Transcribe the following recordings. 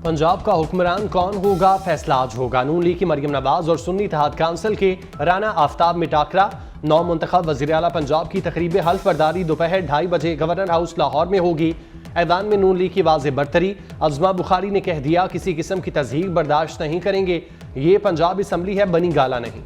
पंजाब का हुक्मरान कौन होगा, फैसला आज होगा। नून लीग की मरियम नवाज और सुन्नी इत्तेहाद काउंसिल के राना आफ्ताब में टाकरा। 9 मुंतखब वज़ीर आला पंजाब की तकरीब हल्फ बरदारी दोपहर 2:30 बजे गवर्नर हाउस लाहौर में होगी। ऐवान में नून लीग की वाज़ेह बरतरी। अज़मा बुखारी ने कह दिया, किसी किस्म की तज़हीक बर्दाश्त नहीं करेंगे। ये पंजाब असम्बली है, बनी गाला नहीं।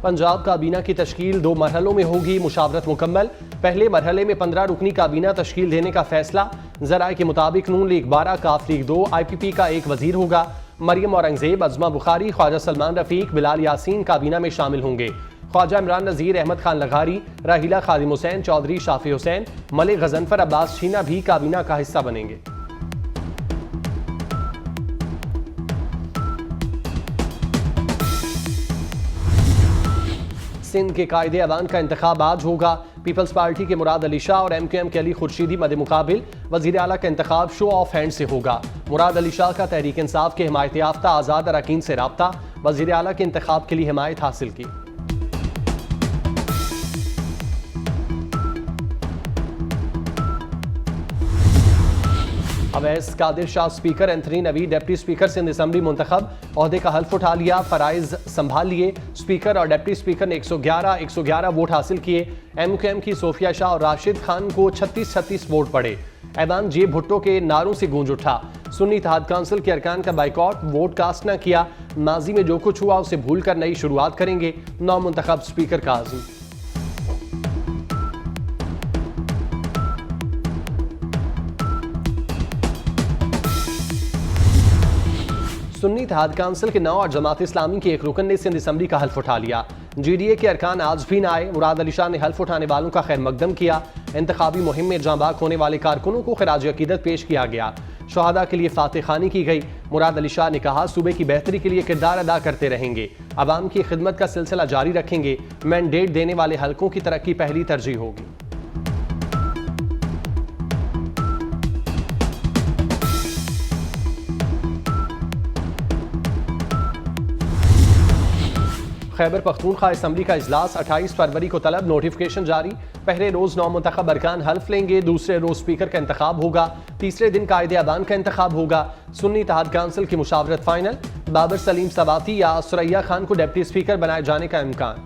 पंजाब काबीना की तश्कील 2 मरहलों में होगी। मुशावरत मुकम्मल। पहले मरहले में 15 रुकनी काबीना तश्कील देने का फैसला। ज़राए के मुताबिक नून लीग 12, काफ लीग 2, IPP का 1 वजीर होगा। मरियम औरंगजेब, अज़मा बुखारी, ख्वाजा सलमान रफ़ीक, बिलाल यासीन काबीना में शामिल होंगे। ख्वाजा इमरान नज़ीर, अहमद खान लगारी, राहिला खादिम हुसैन, चौधरी शाफी हुसैन, मलिक गजनफर, अब्बास शीना भी काबीना का हिस्सा बनेंगे। सिंध के कायदे अवान का इंतखाब आज होगा। पीपल्स पार्टी के मुराद अली शाह और MQM के अली खुर्शीदी मद मुकाबिल। वजीर आला का इंतखाब शो ऑफ हैंड से होगा। मुराद अली शाह का तहरीक इंसाफ के हिमायत याफ्ता आज़ाद अरकान से राब्ता। वजीर आला के इंतखाब के लिए हिमायत हासिल की। अवैस कादिर शाह स्पीकर, एंथनी नवी डिप्टी स्पीकर सिंध असम्बली मुंतखब। ओहदे का हल्फ उठा लिया, फराइज संभाल लिए। स्पीकर और डिप्टी स्पीकर ने 111 वोट हासिल किए। MQM की सोफिया शाह और राशिद खान को 36 वोट पड़े। ऐवान जे भुट्टो के नारों से गूंज उठा। सुन्नी इत्तेहाद काउंसिल के अरकान का बाइकॉट, वोट कास्ट न किया। माजी में जो कुछ हुआ उसे भूल कर नई शुरुआत करेंगे। 9 मुंतखब स्पीकर का आज़म। सुन्नी इत्तेहाद काउंसिल के 9 और जमात इस्लामी के एक रुकन ने सिंध असम्बली का हल्फ उठा लिया। GDA के अरकान आज भी न आए। मुराद अली शाह ने हल्फ उठाने वालों का खैर मकदम किया। इंतखाबी मुहिम में जांबाग होने वाले कारकुनों को खिराज अकीदत पेश किया गया। शहादा के लिए फातह खानी की गई। मुराद अली शाह ने कहा, सूबे की बेहतरी के लिए किरदार अदा करते रहेंगे। अवाम की खिदमत का सिलसिला जारी रखेंगे। मैंडेट देने वाले हल्कों की तरक्की पहली तरजीह होगी। खैबर पख्तूनख्वा असम्बली का इजलास 28 फरवरी को तलब। नोटिफिकेशन जारी। पहले रोज 9 मुंतखब अरकान हल्फ लेंगे। दूसरे रोज स्पीकर का इंतखाब होगा। तीसरे दिन कायदे अवान का इंतखाब होगा। सुन्नी इत्तेहाद काउंसिल की मुशावरत फाइनल। बाबर सलीम सवाती या सुरैया खान को डिप्टी स्पीकर बनाए जाने का इम्कान।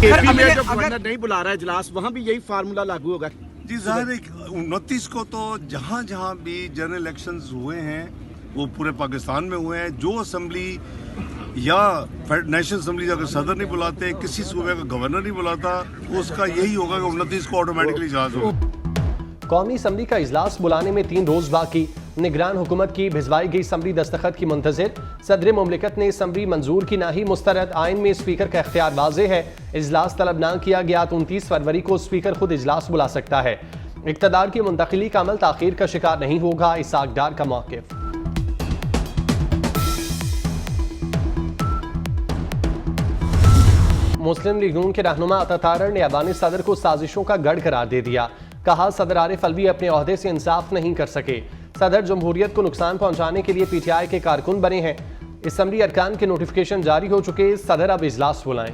गवर्नर नहीं बुला रहा है इजलास, वहाँ भी यही फार्मूला लागू होगा। जी जाहिर है 29 को तो जहाँ जहाँ भी जनरल इलेक्शंस हुए हैं वो पूरे पाकिस्तान में हुए हैं। जो असम्बली या नेशनल असम्बली अगर सदर नहीं बुलाते, किसी सूबे का गवर्नर नहीं बुलाता, उसका यही होगा कि 29 को ऑटोमेटिकली इजलास होगा। कौमी असम्बली का इजलास बुलाने में 3 रोज बाकी। निगरान हुकूमत की भिजवाई गई असम्बली दस्तखत की मुंतजिर। सदर मुमलिकत ने असम्बली मंजूर की ना ही मुस्तरद। आइन में स्पीकर का इख्तियार वाज़े है। इजलास तलब ना किया गया तो 29 फरवरी को स्पीकर खुद इजलास बुला सकता है। इक़्तिदार की मुंतकिली का अमल ताख़ीर का शिकार नहीं होगा, इसाक डार का मौक़िफ़। मुस्लिम लीग नून के रहनुमा अता तारर ने अबानी सदर को साजिशों का गढ़ करार दे दिया। कहा, सदर आरिफ अलवी अपने ओहदे से इंसाफ नहीं कर सके। सदर जमहूरियत को नुकसान पहुंचाने के लिए PTI के कारकुन बने हैं। असम्बली अरकान के नोटिफिकेशन जारी हो चुके। सदर अब इजलास बुलाएं।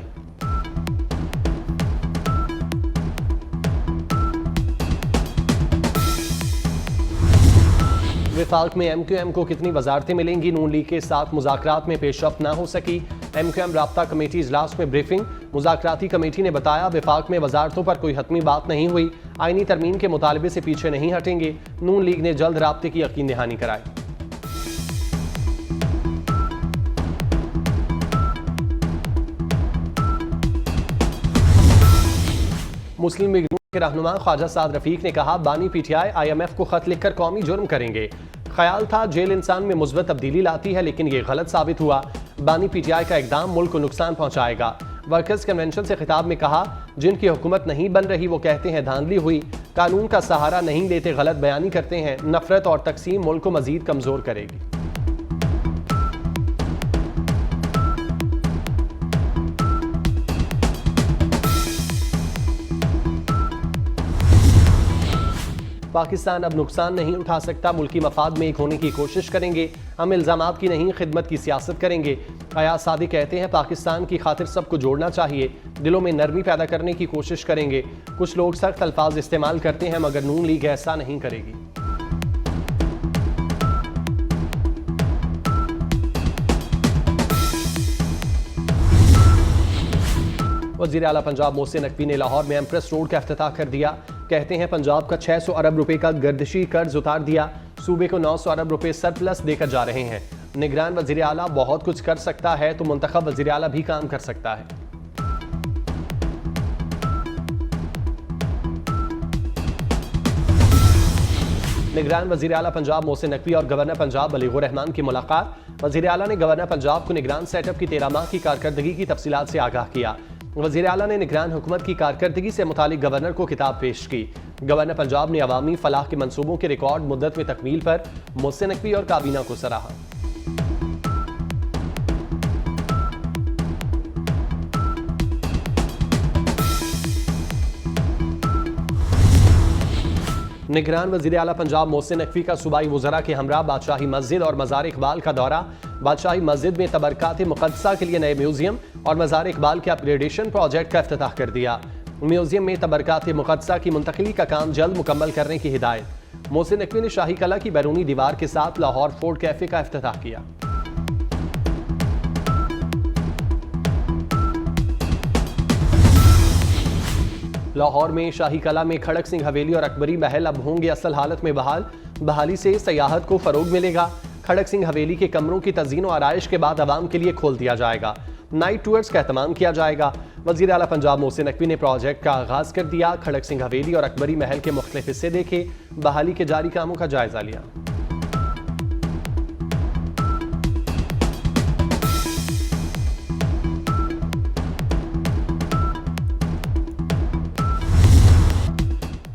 विफाक में MQM को कितनी वजारतें मिलेंगी? नून लीग के साथ मुज़ाकरात में पेशरफ्त ना हो सकी। MQM राब्ता कमेटी इजलास में ब्रीफिंग। मुज़ाकराती कमेटी ने बताया, विफाक में वजारतों पर कोई हतमी बात नहीं हुई। आईनी तरमीम के मुतालबे से पीछे नहीं हटेंगे। नून लीग ने जल्द राब्ते की यकीन दहानी कराई। मुस्लिम लीग के रहनुमा ख्वाजा साद रफीक ने कहा, बानी PTI IMF को खत लिखकर कौमी जुर्म करेंगे। ख्याल था जेल इंसान में मुस्बत तब्दीली लाती है, लेकिन ये गलत साबित हुआ। बानी PTI का इकदाम मुल्क को नुकसान पहुंचाएगा। वर्कर्स कन्वेंशन से खिताब में कहा, जिनकी हुकूमत नहीं बन रही वो कहते हैं धांधली हुई। कानून का सहारा नहीं लेते, गलत बयानी करते हैं। नफरत और तकसीम मुल्क को मजीद कमजोर करेगी। पाकिस्तान अब नुकसान नहीं उठा सकता। मुल्की मफाद में एक होने की कोशिश करेंगे। हम इल्ज़ामात की नहीं खिदमत की सियासत करेंगे। अयाज सादिक कहते हैं पाकिस्तान की खातिर सबको जोड़ना चाहिए, दिलों में नरमी पैदा करने की कोशिश करेंगे। कुछ लोग सख्त अल्फाज इस्तेमाल करते हैं मगर नून लीग ऐसा नहीं करेगी। वज़ीर आला पंजाब मोहसिन नकवी ने लाहौर में एम्प्रेस रोड का इफ्तिताह कर दिया। कहते हैं पंजाब का 600 अरब रुपए का गर्दिशी कर्ज उतार दिया, सूबे को 900 अरब रुपए सरप्लस देकर जा रहे हैं। निगरान वज़ीर आला बहुत कुछ कर सकता है तो मुंतखब वज़ीर आला भी काम कर सकता है। निगरान वज़ीर आला पंजाब मोहसिन नकवी और गवर्नर पंजाब बलीगुर रहमान की मुलाकात। वज़ीर आला ने गवर्नर पंजाब को निगरान सेटअप की 13 माह की कारकर्दगी की तफसीलात से आगाह किया। वज़ीर आला ने निगरान हुकूमत की कारकर्दगी से मुतालिक गवर्नर को किताब पेश की। गवर्नर पंजाब ने अवामी फलाह के मंसूबों के रिकॉर्ड मुद्दत में तकमील पर मोहसिन नकवी और काबीना को सराहा। निगरान वज़ीर आला पंजाब मोहसिन नकवी का सूबाई वज़रा के हमरा बादशाही मस्जिद और मज़ार इकबाल का दौरा। बादशाही मस्जिद में तबरकात मुक़द्दसा के लिए नए म्यूजियम और मज़ार इकबाल के अपग्रेडेशन प्रोजेक्ट का इफ्तिताह कर दिया। म्यूजियम में तबरकात मुक़द्दसा की मुंतकिली का काम जल्द मुकम्मल करने की हिदायत। मोहसिन नकवी ने शाही कला की बैरूनी दीवार के साथ लाहौर फोर्ट कैफे का इफ्तिताह किया। लाहौर में शाही कला में खड़क सिंह हवेली और अकबरी महल अब होंगे असल हालत में बहाल। बहाली से सयाहत को फरोग मिलेगा। खड़क सिंह हवेली के कमरों की तज़ीन और आराइश के बाद आवाम के लिए खोल दिया जाएगा। नाइट टूर्स का एहतमाम किया जाएगा। वज़ीर आला पंजाब मोहसिन नकवी ने प्रोजेक्ट का आगाज कर दिया। खड़क सिंह हवेली और अकबरी महल के मुख्तलिफ हिस्से देखे, बहाली के जारी कामों का जायजा लिया।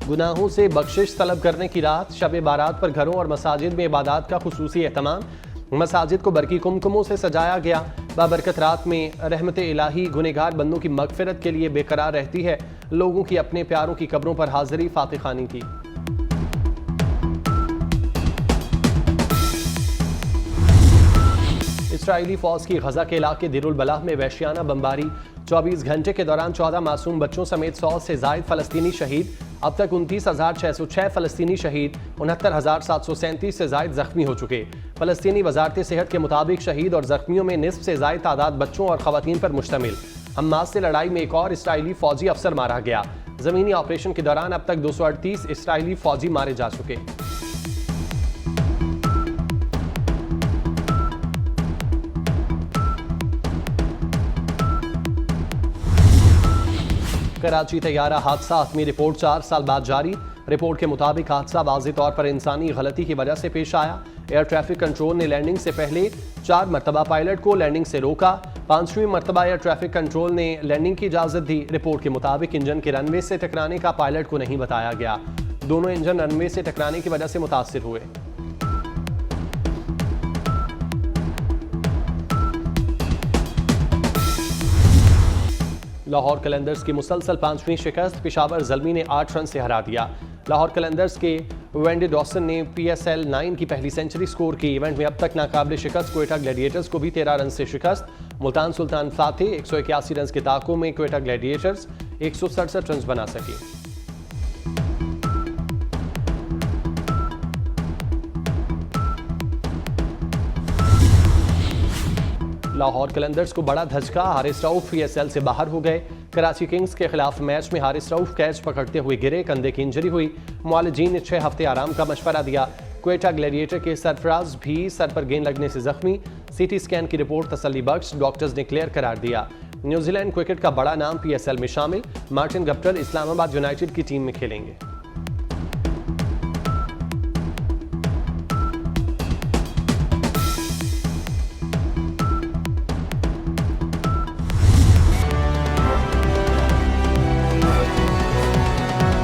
गुनाहों से बख्शिश तलब करने की रात, शब बारात पर घरों और मसाजिद में इबादत का खुसूसी एहतमाम। मसाजिद को बरकी कुमकुमों से सजाया गया। बाबरकत रात में रहमत इलाही गुनहगार बंदों की मगफिरत के लिए बेकरार रहती है। लोगों की अपने प्यारों की कब्रों पर हाजिरी फातिखानी की। इसराइली फौज की गजा के इलाके दिरुल बलाह में वहशियाना बमबारी। 24 घंटे के दौरान 14 मासूम बच्चों समेत 100 से जायद फलस्तीनी शहीद। अब तक 29,606 फलस्तीनी शहीद, 69,737 से जायद जख्मी हो चुके। फलस्तीनी वजारत सेहत के मुताबिक शहीद और जख्मियों में निस्फ से जायद तादाद बच्चों और खवातीन पर मुश्तमिल। हमास से लड़ाई में एक और इसराइली फौजी अफसर मारा गया। जमीनी ऑपरेशन के दौरान अब तक 238 इसराइली फौजी मारे जा चुके। कराची तैयारा हादसा हतमी रिपोर्ट 4 साल बाद जारी। रिपोर्ट के मुताबिक हादसा वाज़ेह तौर पर इंसानी गलती की वजह से पेश आया। एयर ट्रैफिक कंट्रोल ने लैंडिंग से पहले 4 मरतबा पायलट को लैंडिंग से रोका। 5वीं मरतबा एयर ट्रैफिक कंट्रोल ने लैंडिंग की इजाज़त दी। रिपोर्ट के मुताबिक इंजन के रनवे से टकराने का पायलट को नहीं बताया गया। दोनों इंजन रनवे से टकराने की वजह से मुतासिर हुए। लाहौर कलंदर्स की मुसलसल 5वीं शिकस्त, पेशावर ज़ल्मी ने 8 रन से हरा दिया। लाहौर कलंदर्स के वेंडी डॉसन ने PSL 9 की पहली सेंचुरी स्कोर की। इवेंट में अब तक नाकाबिल शिकस्त क्वेटा ग्लैडिएटर्स को भी 13 रन से शिकस्त। मुल्तान सुल्तान फातेह 181 रन के ताकों में क्वेटा ग्लैडिएटर्स 167 रन बना सकी। लाहौर कलंदर्स को बड़ा धचका, हारिस रऊफ PSL से बाहर हो गए। कराची किंग्स के खिलाफ मैच में हारिस रऊफ कैच पकड़ते हुए गिरे, कंधे की इंजरी हुई। मुआलिजीन ने 6 हफ्ते आराम का मशवरा दिया। क्वेटा ग्लैडिएटर के सरफराज भी सर पर गेंद लगने से जख्मी। CT स्कैन की रिपोर्ट तसल्ली बख्श, डॉक्टर्स ने क्लियर करार दिया। न्यूजीलैंड क्रिकेट का बड़ा नाम PSL में शामिल। मार्टिन गप्टिल इस्लामाबाद यूनाइटेड की टीम में खेलेंगे।